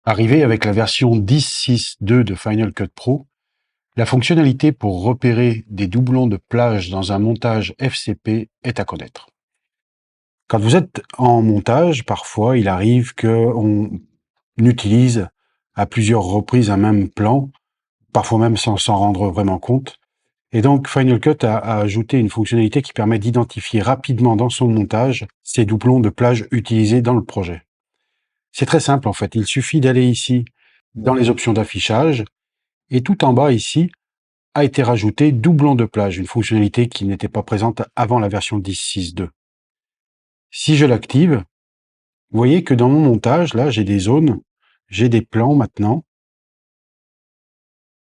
Arrivé avec la version 10.6.2 de Final Cut Pro, la fonctionnalité pour repérer des doublons de plage dans un montage FCP est à connaître. Quand vous êtes en montage, parfois il arrive qu'on utilise à plusieurs reprises un même plan, parfois même sans s'en rendre vraiment compte. Et donc Final Cut a ajouté une fonctionnalité qui permet d'identifier rapidement dans son montage ces doublons de plage utilisés dans le projet. C'est très simple en fait, il suffit d'aller ici dans les options d'affichage et tout en bas ici a été rajouté doublon de plage, une fonctionnalité qui n'était pas présente avant la version 10.6.2. Si je l'active, vous voyez que dans mon montage, là j'ai des zones, j'ai des plans maintenant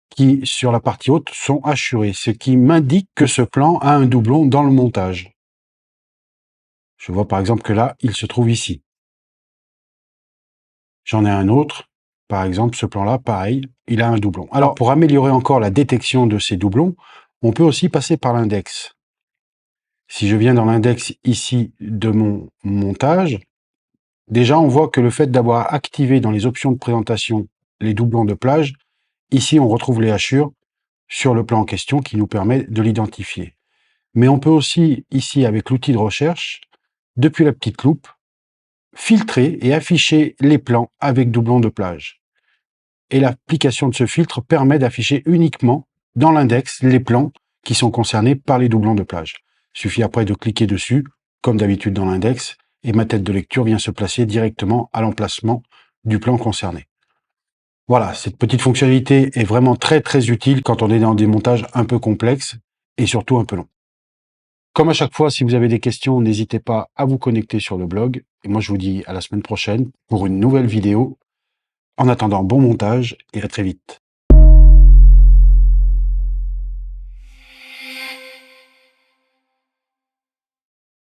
qui, sur la partie haute, sont hachurés, ce qui m'indique que ce plan a un doublon dans le montage. Je vois par exemple que là, il se trouve ici. J'en ai un autre, par exemple ce plan-là, pareil, il a un doublon. Alors pour améliorer encore la détection de ces doublons, on peut aussi passer par l'index. Si je viens dans l'index ici de mon montage, déjà on voit que le fait d'avoir activé dans les options de présentation les doublons de plage, ici on retrouve les hachures sur le plan en question qui nous permet de l'identifier. Mais on peut aussi, ici avec l'outil de recherche, depuis la petite loupe, filtrer et afficher les plans avec doublons de plage. Et l'application de ce filtre permet d'afficher uniquement dans l'index les plans qui sont concernés par les doublons de plage. Il suffit après de cliquer dessus, comme d'habitude dans l'index, et ma tête de lecture vient se placer directement à l'emplacement du plan concerné. Voilà, cette petite fonctionnalité est vraiment très utile quand on est dans des montages un peu complexes et surtout un peu longs. Comme à chaque fois, si vous avez des questions, n'hésitez pas à vous connecter sur le blog. Et moi, je vous dis à la semaine prochaine pour une nouvelle vidéo. En attendant, bon montage et à très vite.